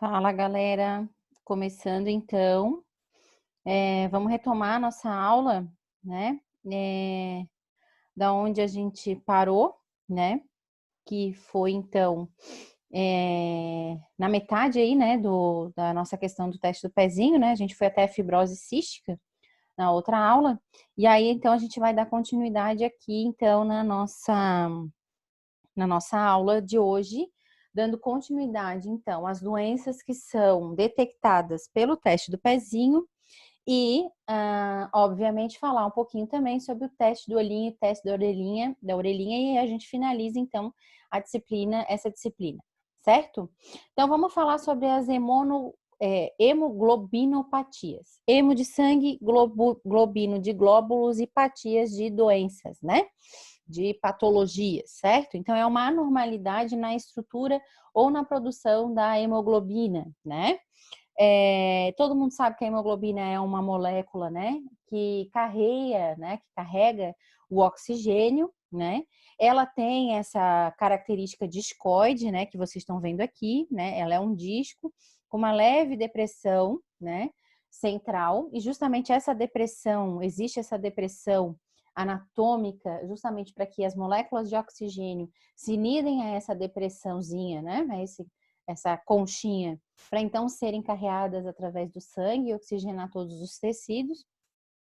Fala, galera. Começando então, vamos retomar a nossa aula, né? É, da onde a gente parou, né? Que foi então na metade aí, né? Da nossa questão do teste do pezinho, né? A gente foi até a fibrose cística na outra aula, e aí então a gente vai dar continuidade aqui, então, na nossa aula de hoje, dando continuidade, então, às doenças que são detectadas pelo teste do pezinho e, obviamente, falar um pouquinho também sobre o teste do olhinho e teste da orelhinha, e a gente finaliza, então, essa disciplina, certo? Então, vamos falar sobre as hemoglobinopatias. Hemo de sangue, globino de glóbulos e patias de doenças, né? De patologias, certo? Então, é uma anormalidade na estrutura ou na produção da hemoglobina, né? Todo mundo sabe que a hemoglobina é uma molécula, né, que carrega o oxigênio, né? Ela tem essa característica discoide, né, que vocês estão vendo aqui, né? Ela é um disco com uma leve depressão, né, central, e justamente existe essa depressão anatômica, justamente para que as moléculas de oxigênio se unirem a essa depressãozinha, né, essa conchinha, para então serem carreadas através do sangue e oxigenar todos os tecidos.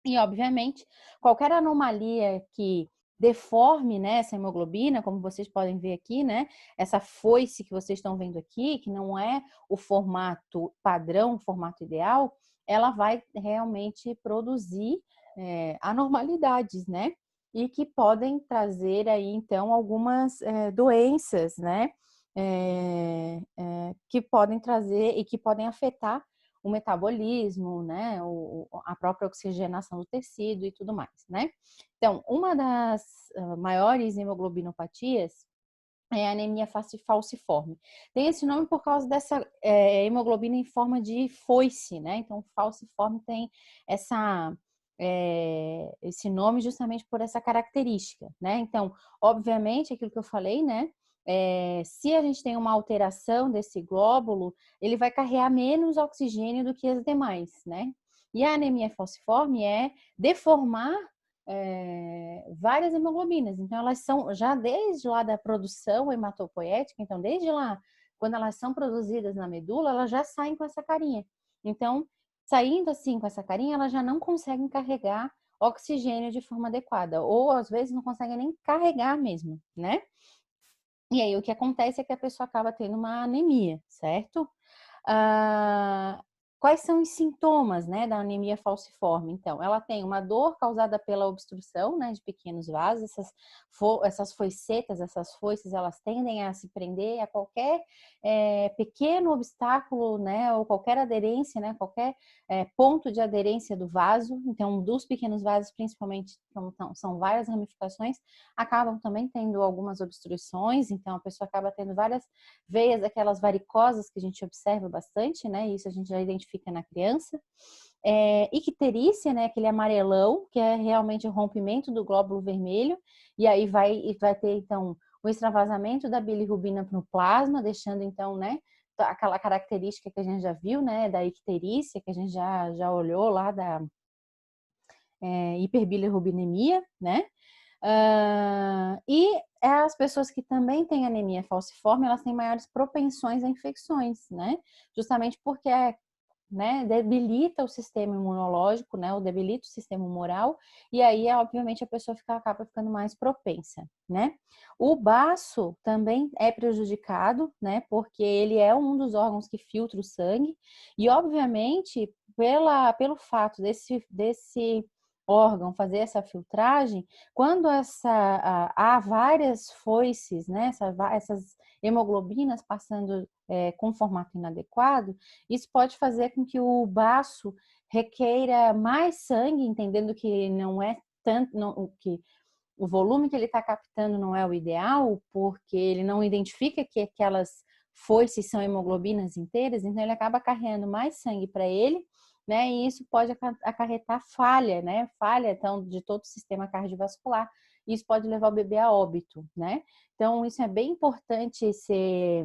E, obviamente, qualquer anomalia que deforme, né, essa hemoglobina, como vocês podem ver aqui, né, essa foice que vocês estão vendo aqui, que não é o formato padrão, o formato ideal, ela vai realmente produzir anormalidades, né, e que podem trazer aí, então, algumas doenças, né, que podem trazer e que podem afetar o metabolismo, né, a própria oxigenação do tecido e tudo mais, né? Então, uma das maiores hemoglobinopatias é a anemia falciforme. Tem esse nome por causa dessa hemoglobina em forma de foice, né? Então, falciforme tem esse nome justamente por essa característica, né? Então, obviamente, aquilo que eu falei, né? Se a gente tem uma alteração desse glóbulo, ele vai carregar menos oxigênio do que as demais, né? E a anemia falciforme é deformar várias hemoglobinas. Então, elas são já desde lá da produção hematopoética, então, desde lá, quando elas são produzidas na medula, elas já saem com essa carinha. Então, saindo assim com essa carinha, elas já não conseguem carregar oxigênio de forma adequada, ou às vezes não conseguem nem carregar mesmo, né? E aí o que acontece é que a pessoa acaba tendo uma anemia, certo? Ah, quais são os sintomas, né, da anemia falciforme? Então, ela tem uma dor causada pela obstrução, né, de pequenos vasos. Essas foicetas, essas foices, elas tendem a se prender a qualquer pequeno obstáculo, né, ou qualquer aderência, né, qualquer ponto de aderência do vaso. Então, dos pequenos vasos, principalmente, são várias ramificações, acabam também tendo algumas obstruções. Então, a pessoa acaba tendo várias veias, aquelas varicosas que a gente observa bastante, né? Isso a gente já identifica na criança. Icterícia, né? Aquele amarelão, que é realmente o rompimento do glóbulo vermelho, e aí vai ter, então, o extravasamento da bilirrubina no plasma, deixando, então, né? Aquela característica que a gente já viu, né? Da icterícia, que a gente já olhou lá da hiperbilirrubinemia, né? E as pessoas que também têm anemia falciforme, elas têm maiores propensões a infecções, né? Justamente porque né, debilita o sistema imunológico, né, ou debilita o sistema humoral, e aí, obviamente, a pessoa acaba ficando mais propensa, né? O baço também é prejudicado, né, porque ele é um dos órgãos que filtra o sangue, e, obviamente, pelo fato desse órgão fazer essa filtragem, quando há várias foices, né, essas hemoglobinas passando com formato inadequado, isso pode fazer com que o baço requeira mais sangue, entendendo que não é tanto, que o volume que ele está captando não é o ideal, porque ele não identifica que aquelas foices são hemoglobinas inteiras, então ele acaba carregando mais sangue para ele, né? E isso pode acarretar falha, né? Falha, então, de todo o sistema cardiovascular. Isso pode levar o bebê a óbito, né? Então, isso é bem importante ser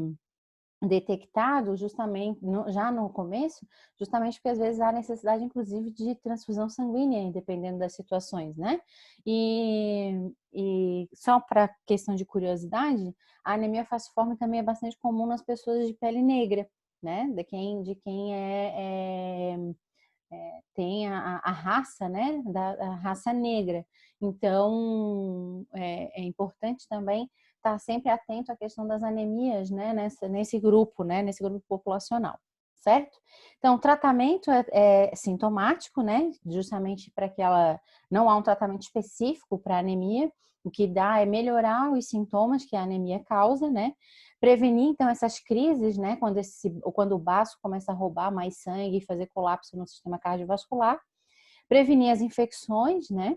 detectado justamente já no começo, justamente porque às vezes há necessidade, inclusive, de transfusão sanguínea, dependendo das situações, né? E só para questão de curiosidade, a anemia falciforme também é bastante comum nas pessoas de pele negra, né? De quem tem a raça, né? Da raça negra. Então, é importante também estar sempre atento à questão das anemias, né, nesse grupo, né, nesse grupo populacional, certo? Então, o tratamento é sintomático, né, justamente para que ela não há um tratamento específico para anemia, o que dá é melhorar os sintomas que a anemia causa, né? Prevenir, então, essas crises, né, quando o baço começa a roubar mais sangue e fazer colapso no sistema cardiovascular, prevenir as infecções, né?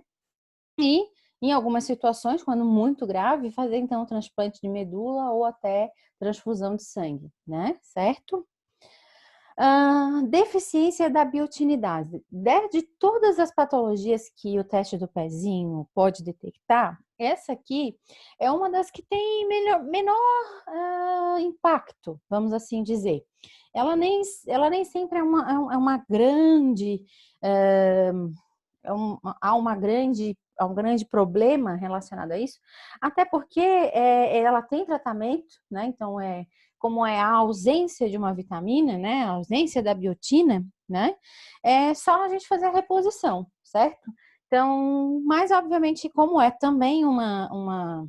E, em algumas situações, quando muito grave, fazer então transplante de medula ou até transfusão de sangue, né? Certo? Deficiência da biotinidase. De todas as patologias que o teste do pezinho pode detectar, essa aqui é uma das que tem menor impacto, vamos assim dizer. Ela nem sempre é uma grande. Há um grande problema relacionado a isso, até porque ela tem tratamento, né? Então, como é a ausência de uma vitamina, né? A ausência da biotina, né? É só a gente fazer a reposição, certo? Então, mas obviamente, como é também uma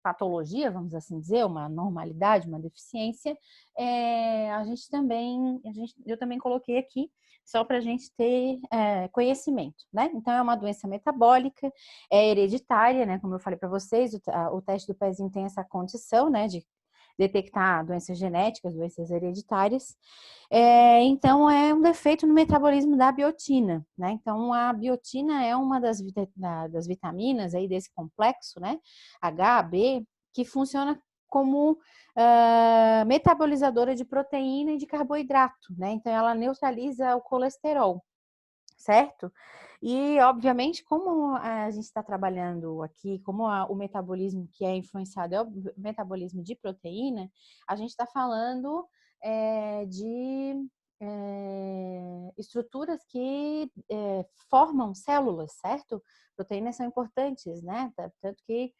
patologia, vamos assim dizer, uma normalidade, uma deficiência, eu também coloquei aqui só para a gente ter conhecimento, né? Então, é uma doença metabólica, é hereditária, né? Como eu falei para vocês, o teste do pezinho tem essa condição, né? De detectar doenças genéticas, doenças hereditárias. Então, é um defeito no metabolismo da biotina, né? Então, a biotina é uma das vitaminas aí desse complexo, né? H, B, que funciona como metabolizadora de proteína e de carboidrato, né? Então, ela neutraliza o colesterol, certo? E, obviamente, como a gente está trabalhando aqui, como o metabolismo que é influenciado é o metabolismo de proteína, a gente está falando de estruturas que formam células, certo? Proteínas são importantes, né? Tanto que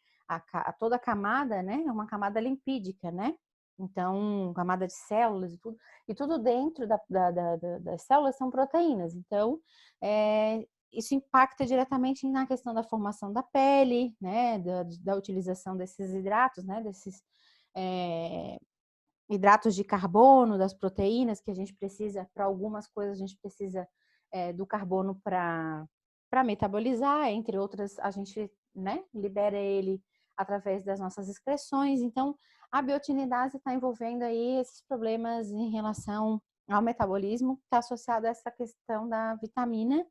toda a camada, né, é uma camada lipídica, né? Então, camada de células e tudo dentro das células são proteínas. Então, isso impacta diretamente na questão da formação da pele, né, da utilização desses hidratos, né, desses hidratos de carbono, das proteínas que a gente precisa, para algumas coisas a gente precisa do carbono para metabolizar, entre outras a gente, né, libera ele através das nossas excreções. Então, a biotinidase está envolvendo aí esses problemas em relação ao metabolismo, que está associado a essa questão da vitamina,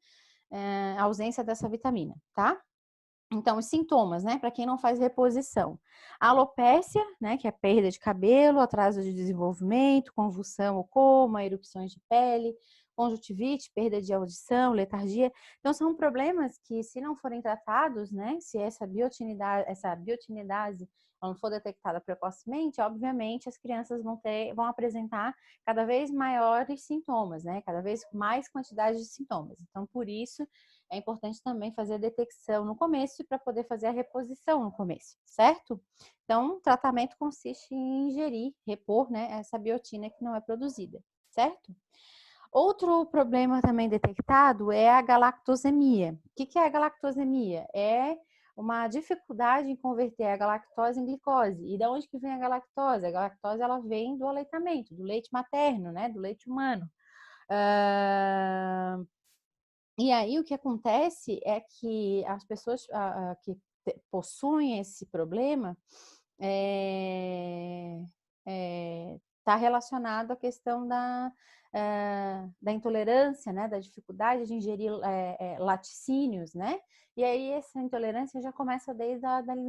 a ausência dessa vitamina, tá? Então, os sintomas, né? Para quem não faz reposição. Alopécia, né? Que é perda de cabelo, atraso de desenvolvimento, convulsão ou coma, erupções de pele, conjuntivite, perda de audição, letargia. Então, são problemas que, se não forem tratados, né? Se essa biotinidase não for detectada precocemente, obviamente as crianças vão apresentar cada vez maiores sintomas, né? Cada vez mais quantidade de sintomas. Então, por isso é importante também fazer a detecção no começo para poder fazer a reposição no começo, certo? Então, o tratamento consiste em ingerir, repor, né, essa biotina que não é produzida, certo? Outro problema também detectado é a galactosemia. O que é a galactosemia? É uma dificuldade em converter a galactose em glicose. E de onde que vem a galactose? A galactose ela vem do aleitamento, do leite materno, né, do leite humano. E aí o que acontece é que as pessoas que possuem esse problema está relacionado à questão da intolerância, né, da dificuldade de ingerir laticínios, né? E aí essa intolerância já começa desde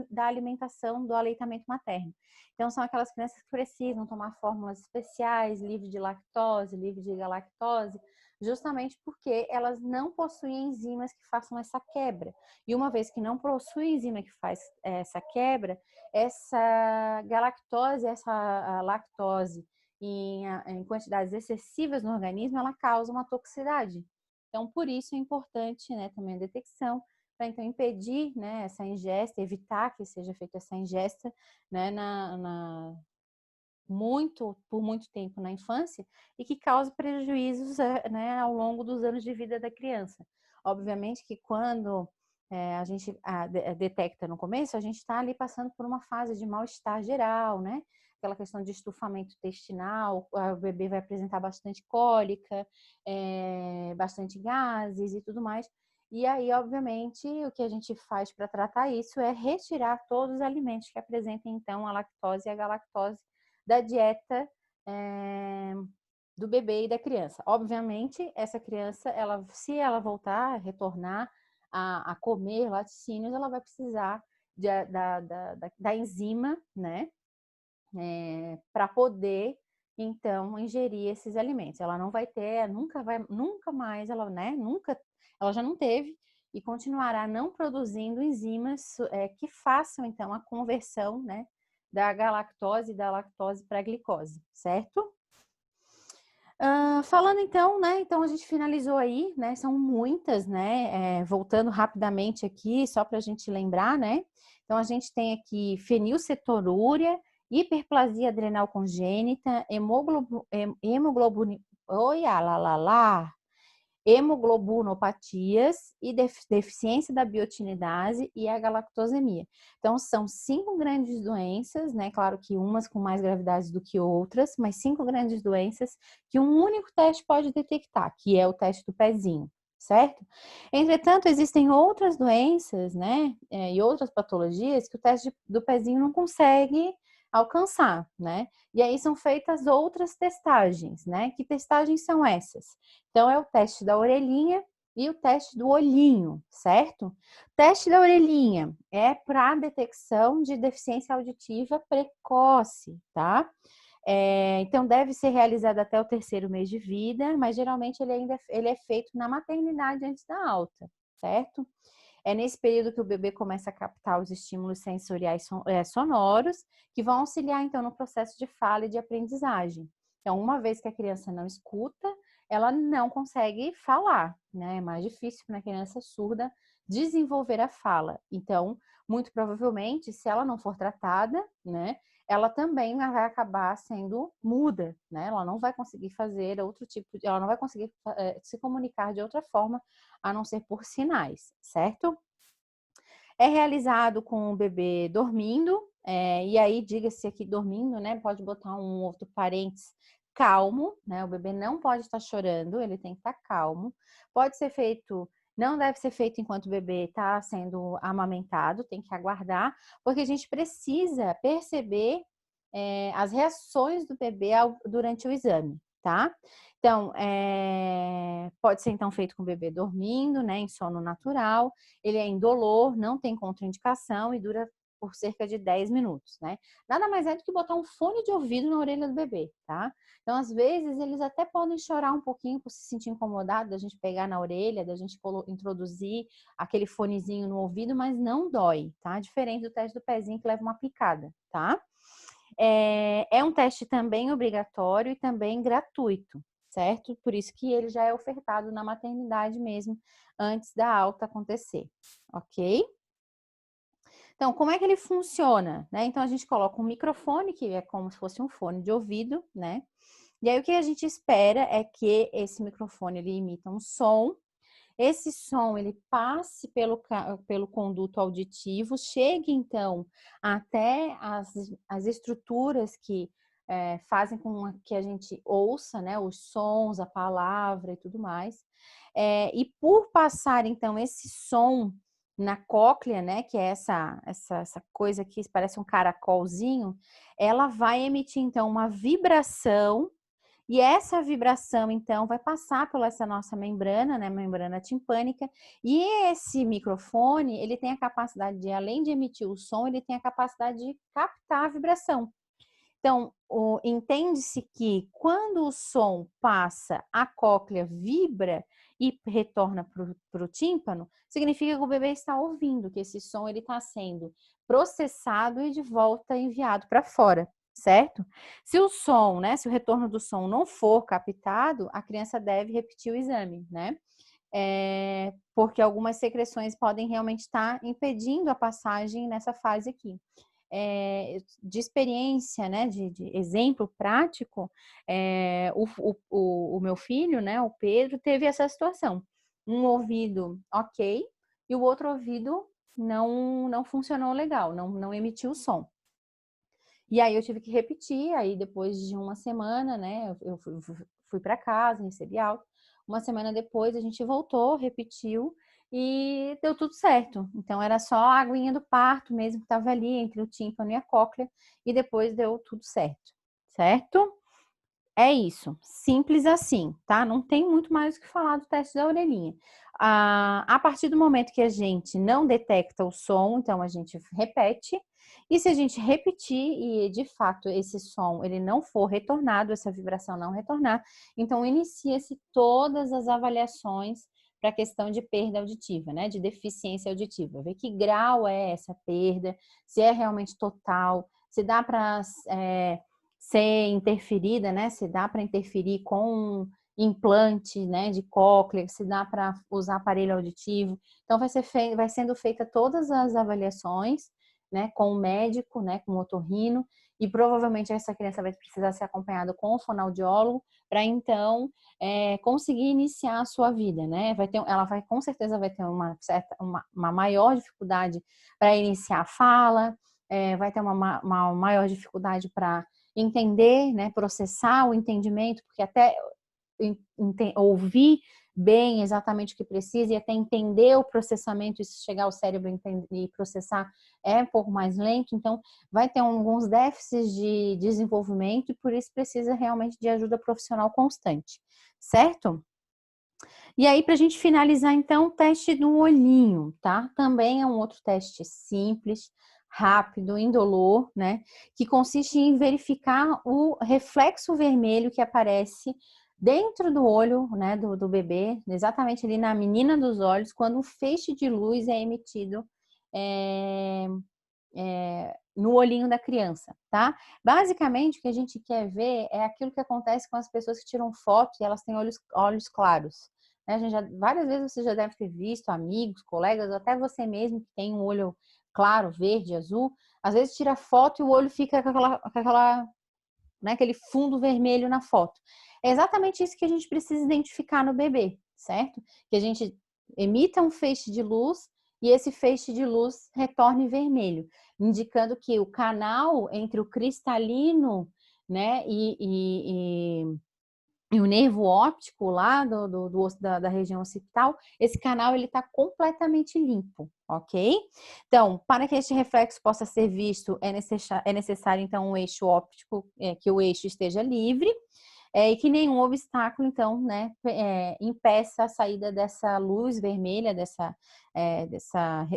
da alimentação, do aleitamento materno. Então são aquelas crianças que precisam tomar fórmulas especiais, livre de lactose, livre de galactose, justamente porque elas não possuem enzimas que façam essa quebra. E uma vez que não possui enzima que faz essa quebra, essa galactose, essa lactose em quantidades excessivas no organismo, ela causa uma toxicidade. Então, por isso é importante, né, também a detecção, para então impedir, né, essa ingesta, evitar que seja feita essa ingesta, né, por muito tempo na infância e que cause prejuízos, né, ao longo dos anos de vida da criança. Obviamente que quando a gente detecta no começo, a gente está ali passando por uma fase de mal-estar geral, né? Aquela questão de estufamento intestinal, o bebê vai apresentar bastante cólica, bastante gases e tudo mais. E aí, obviamente, o que a gente faz para tratar isso é retirar todos os alimentos que apresentem, então, a lactose e a galactose da dieta do bebê e da criança. Obviamente, essa criança, se ela voltar, retornar a comer laticínios, ela vai precisar da enzima, né? Para poder, então, ingerir esses alimentos. Ela não vai ter, nunca mais, ela já não teve e continuará não produzindo enzimas que façam, então, a conversão, né, da galactose e da lactose para a glicose, certo? Falando então, né? Então a gente finalizou aí, né? São muitas, né? Voltando rapidamente aqui, só para a gente lembrar, né? Então a gente tem aqui fenilcetonúria, hiperplasia adrenal congênita, hemoglobina, hemoglobinopatias e deficiência da biotinidase e a galactosemia. Então, são 5 grandes doenças, né? Claro que umas com mais gravidade do que outras, mas 5 grandes doenças que um único teste pode detectar, que é o teste do pezinho, certo? Entretanto, existem outras doenças, né? E outras patologias que o teste do pezinho não consegue alcançar, né? E aí são feitas outras testagens, né? Que testagens são essas? Então, é o teste da orelhinha e o teste do olhinho, certo? O teste da orelhinha é para detecção de deficiência auditiva precoce, tá? Então, deve ser realizado até o 3º mês de vida, mas geralmente ele é feito na maternidade antes da alta, certo? É nesse período que o bebê começa a captar os estímulos sensoriais sonoros, que vão auxiliar, então, no processo de fala e de aprendizagem. Então, uma vez que a criança não escuta, ela não consegue falar, né? É mais difícil para uma criança surda desenvolver a fala. Então, muito provavelmente, se ela não for tratada, né? Ela também vai acabar sendo muda, né? Ela não vai conseguir fazer ela não vai conseguir se comunicar de outra forma, a não ser por sinais, certo? É realizado com o bebê dormindo, e aí diga-se aqui dormindo, né? Pode botar um outro parênteses, calmo, né? O bebê não pode estar chorando, ele tem que estar calmo. Pode ser feito, não deve ser feito enquanto o bebê está sendo amamentado, tem que aguardar, porque a gente precisa perceber as reações do bebê durante o exame, tá? Então, pode ser então feito com o bebê dormindo, né, em sono natural, ele é indolor, não tem contraindicação e dura por cerca de 10 minutos, né? Nada mais é do que botar um fone de ouvido na orelha do bebê, tá? Então, às vezes, eles até podem chorar um pouquinho por se sentir incomodado da gente pegar na orelha, da gente introduzir aquele fonezinho no ouvido, mas não dói, tá? Diferente do teste do pezinho que leva uma picada, tá? É um teste também obrigatório e também gratuito, certo? Por isso que ele já é ofertado na maternidade mesmo, antes da alta acontecer, ok? Então, como é que ele funciona, né? Então, a gente coloca um microfone, que é como se fosse um fone de ouvido, né? E aí, o que a gente espera é que esse microfone, ele imita um som. Esse som, ele passe pelo conduto auditivo, chegue, então, até as estruturas que fazem com que a gente ouça, né, os sons, a palavra e tudo mais. E por passar, então, esse som na cóclea, né, que é essa coisa que parece um caracolzinho, ela vai emitir, então, uma vibração. E essa vibração, então, vai passar pela essa nossa membrana, né, membrana timpânica, e esse microfone, ele tem a capacidade de, além de emitir o som, ele tem a capacidade de captar a vibração. Então, entende-se que quando o som passa, a cóclea vibra e retorna para o tímpano, significa que o bebê está ouvindo, que esse som ele está sendo processado e de volta enviado para fora, certo? Se o som, né, se o retorno do som não for captado, a criança deve repetir o exame, né? Porque algumas secreções podem realmente estar impedindo a passagem nessa fase aqui. De experiência, né, de exemplo prático, o meu filho, né, o Pedro, teve essa situação. Um ouvido ok e o outro ouvido não funcionou legal, não emitiu o som. E aí eu tive que repetir, aí depois de uma semana, né, eu fui para casa, recebi alta. Uma semana depois a gente voltou, repetiu e deu tudo certo. Então era só a aguinha do parto mesmo que estava ali entre o tímpano e a cóclea e depois deu tudo certo, certo? É isso, simples assim, tá? Não tem muito mais o que falar do teste da orelhinha. A partir do momento que a gente não detecta o som, então a gente repete. E se a gente repetir e de fato esse som ele não for retornado, essa vibração não retornar, então inicia-se todas as avaliações para a questão de perda auditiva, né? De deficiência auditiva. Ver que grau é essa perda, se é realmente total, se dá para ser interferida, né? Se dá para interferir com implante, né, de cóclea, se dá para usar aparelho auditivo. Então vai sendo feita todas as avaliações, né, com o médico, né, com o otorrino, e provavelmente essa criança vai precisar ser acompanhada com o fonoaudiólogo para então conseguir iniciar a sua vida, né? Ela vai com certeza vai ter uma maior dificuldade para iniciar a fala, vai ter uma maior dificuldade para entender, né, processar o entendimento, porque até ouvir bem exatamente o que precisa e até entender o processamento e chegar ao cérebro e processar é um pouco mais lento, então vai ter alguns déficits de desenvolvimento e por isso precisa realmente de ajuda profissional constante, certo? E aí, para a gente finalizar, então, o teste do olhinho, tá? Também é um outro teste simples, rápido, indolor, né? Que consiste em verificar o reflexo vermelho que aparece dentro do olho, né, do bebê, exatamente ali na menina dos olhos, quando um feixe de luz é emitido no olhinho da criança, tá? Basicamente, o que a gente quer ver é aquilo que acontece com as pessoas que tiram foto e elas têm olhos claros. Né? Várias vezes você já deve ter visto amigos, colegas, ou até você mesmo que tem um olho claro, verde, azul, às vezes tira foto e o olho fica né, aquele fundo vermelho na foto. É exatamente isso que a gente precisa identificar no bebê, certo? Que a gente emita um feixe de luz e esse feixe de luz retorne vermelho, indicando que o canal entre o cristalino, né, e o nervo óptico lá da região occipital, esse canal ele está completamente limpo, ok? Então, para que este reflexo possa ser visto, é necessário então um eixo óptico, que o eixo esteja livre, e que nenhum obstáculo, então, né, impeça a saída dessa luz vermelha,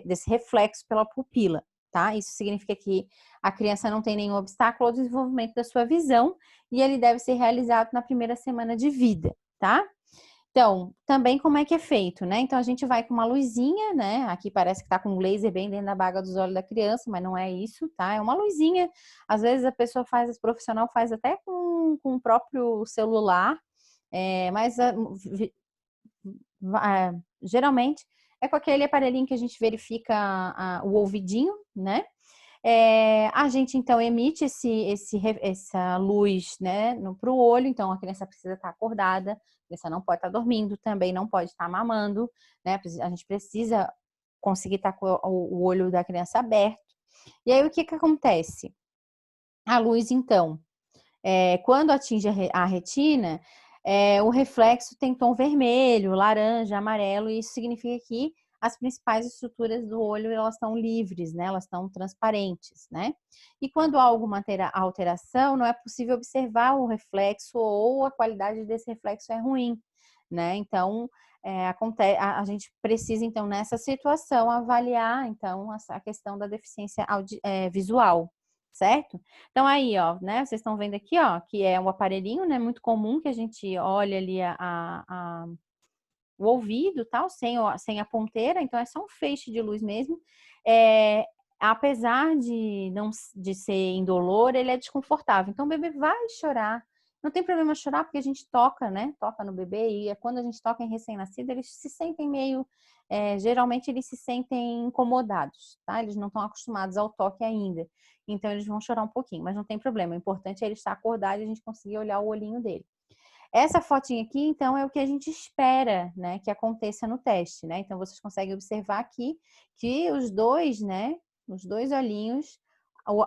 desse reflexo pela pupila, tá? Isso significa que a criança não tem nenhum obstáculo ao desenvolvimento da sua visão e ele deve ser realizado na primeira semana de vida, tá? Então, também como é que é feito, né? Então, a gente vai com uma luzinha, né? Aqui parece que tá com um laser bem dentro da baga dos olhos da criança, mas não é isso, tá? É uma luzinha. Às vezes a pessoa faz, o profissional faz até com o próprio celular, mas geralmente é com aquele aparelhinho que a gente verifica o ouvidinho, né? A gente então emite essa luz, né, para o olho, então a criança precisa estar acordada, a criança não pode estar dormindo, também não pode estar mamando, né? A gente precisa conseguir estar com o olho da criança aberto. E aí o que acontece? A luz, então, quando atinge a retina, o reflexo tem tom vermelho, laranja, amarelo, e isso significa que as principais estruturas do olho elas estão livres, né? Elas estão transparentes, né? E quando há alguma alteração, não é possível observar o reflexo ou a qualidade desse reflexo é ruim, né? Então, a gente precisa, então, nessa situação, avaliar, então, a questão da deficiência visual, certo? Então aí, ó, né? Vocês estão vendo aqui, ó, que é um aparelhinho, né? Muito comum que a gente olha ali o ouvido, tal, sem a ponteira. Então é só um feixe de luz mesmo. apesar de não de ser indolor, ele é desconfortável. Então o bebê vai chorar. Não tem problema chorar porque a gente toca, né? Toca no bebê e quando a gente toca em recém-nascido, eles se sentem meio, geralmente eles se sentem incomodados, tá? Eles não estão acostumados ao toque ainda. Então eles vão chorar um pouquinho, mas não tem problema. O importante é ele estar acordado e a gente conseguir olhar o olhinho dele. Essa fotinha aqui, então, é o que a gente espera, né, que aconteça no teste, né? Então, vocês conseguem observar aqui que os dois, né, os dois olhinhos,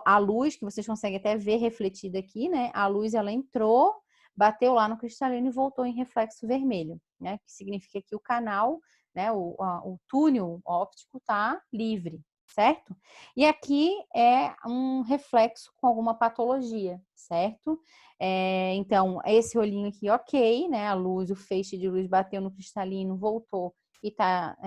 a luz, que vocês conseguem até ver refletida aqui, né? A luz, ela entrou, bateu lá no cristalino e voltou em reflexo vermelho, né? Que significa que o canal, né, o túnel óptico tá livre, certo? E aqui é um reflexo com alguma patologia, certo? Então, esse olhinho aqui, ok, né? A luz, o feixe de luz bateu no cristalino, voltou e está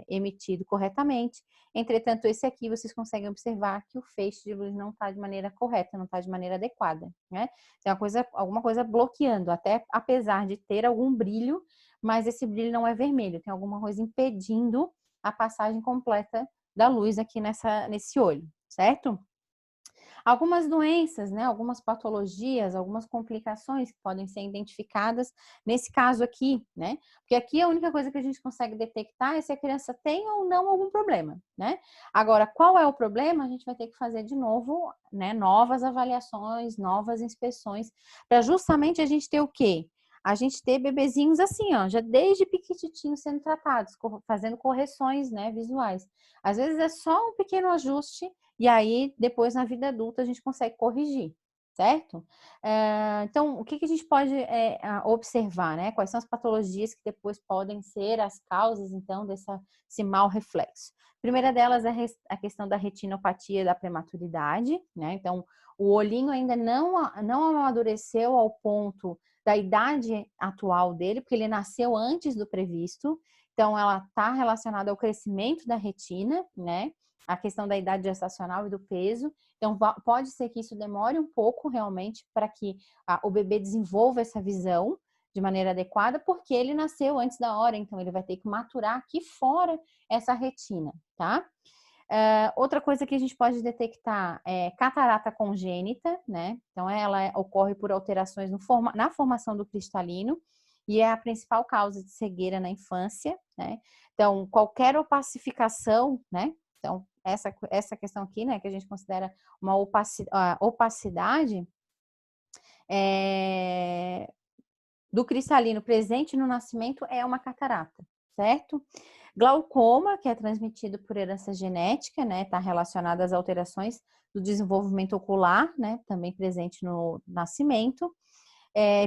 emitido corretamente. Entretanto, esse aqui vocês conseguem observar que o feixe de luz não está de maneira correta, não está de maneira adequada, né? Tem alguma coisa bloqueando, até apesar de ter algum brilho, mas esse brilho não é vermelho, tem alguma coisa impedindo a passagem completa da luz aqui nesse olho, certo? Algumas doenças, né, algumas patologias, algumas complicações que podem ser identificadas nesse caso aqui, né? Porque aqui a única coisa que a gente consegue detectar é se a criança tem ou não algum problema, né? Agora, qual é o problema? A gente vai ter que fazer de novo, né, novas avaliações, novas inspeções, para justamente a gente ter o quê? A gente ter bebezinhos assim, ó, já desde piquititinho sendo tratados, fazendo correções, né, visuais. Às vezes é só um pequeno ajuste e aí, depois, na vida adulta, a gente consegue corrigir, certo? Então, o que a gente pode observar, né? Quais são as patologias que depois podem ser as causas, então, desse mau reflexo? A primeira delas é a questão da retinopatia da prematuridade, né? Então, o olhinho ainda não amadureceu ao ponto da idade atual dele, porque ele nasceu antes do previsto. Então, ela está relacionada ao crescimento da retina, né? A questão da idade gestacional e do peso. Então, pode ser que isso demore um pouco realmente para que o bebê desenvolva essa visão de maneira adequada, porque ele nasceu antes da hora, então ele vai ter que maturar aqui fora essa retina, tá? Outra coisa que a gente pode detectar é catarata congênita, né? Então, ela ocorre por alterações na formação do cristalino e é a principal causa de cegueira na infância, né? Então, qualquer opacificação, né? Então, essa questão aqui, né, que a gente considera uma opacidade do cristalino presente no nascimento é uma catarata, certo? Glaucoma, que é transmitido por herança genética, né, está relacionado às alterações do desenvolvimento ocular, né, também presente no nascimento.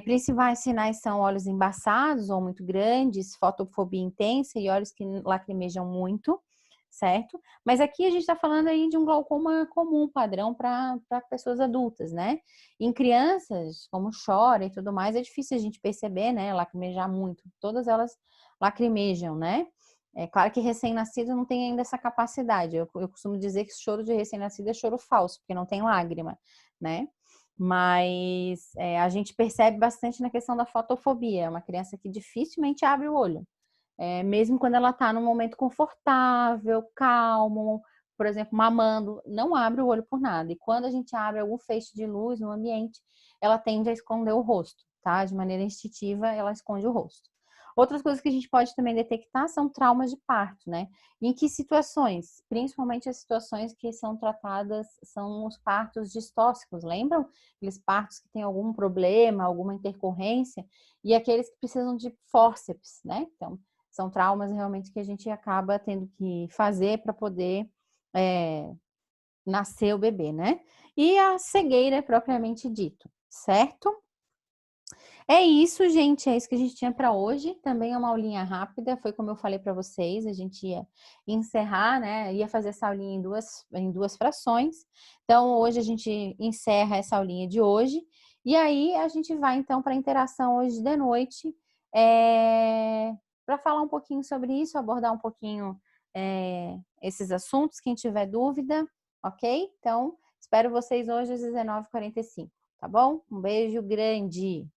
Principais sinais são olhos embaçados ou muito grandes, fotofobia intensa e olhos que lacrimejam muito, certo? Mas aqui a gente está falando aí de um glaucoma comum, padrão para pessoas adultas, né? Em crianças, como chora e tudo mais, é difícil a gente perceber, né? Lacrimejar muito. Todas elas lacrimejam, né? É claro que recém-nascido não tem ainda essa capacidade. Eu costumo dizer que choro de recém-nascido é choro falso, porque não tem lágrima, né? Mas a gente percebe bastante na questão da fotofobia. É uma criança que dificilmente abre o olho. Mesmo quando ela está num momento confortável, calmo, por exemplo, mamando, não abre o olho por nada. E quando a gente abre algum feixe de luz no ambiente, ela tende a esconder o rosto, tá? De maneira instintiva, ela esconde o rosto. Outras coisas que a gente pode também detectar são traumas de parto, né? Em que situações? Principalmente as situações que são tratadas são os partos distóxicos, lembram? Aqueles partos que têm algum problema, alguma intercorrência, e aqueles que precisam de fórceps, né? Então, são traumas realmente que a gente acaba tendo que fazer para poder nascer o bebê, né? E a cegueira propriamente dito, certo? É isso, gente. É isso que a gente tinha para hoje. Também é uma aulinha rápida. Foi como eu falei para vocês. A gente ia encerrar, né? Ia fazer essa aulinha em duas frações. Então, hoje a gente encerra essa aulinha de hoje. E aí, a gente vai, então, para a interação hoje de noite. Para falar um pouquinho sobre isso, abordar um pouquinho esses assuntos. Quem tiver dúvida, ok? Então, espero vocês hoje às 19h45, tá bom? Um beijo grande!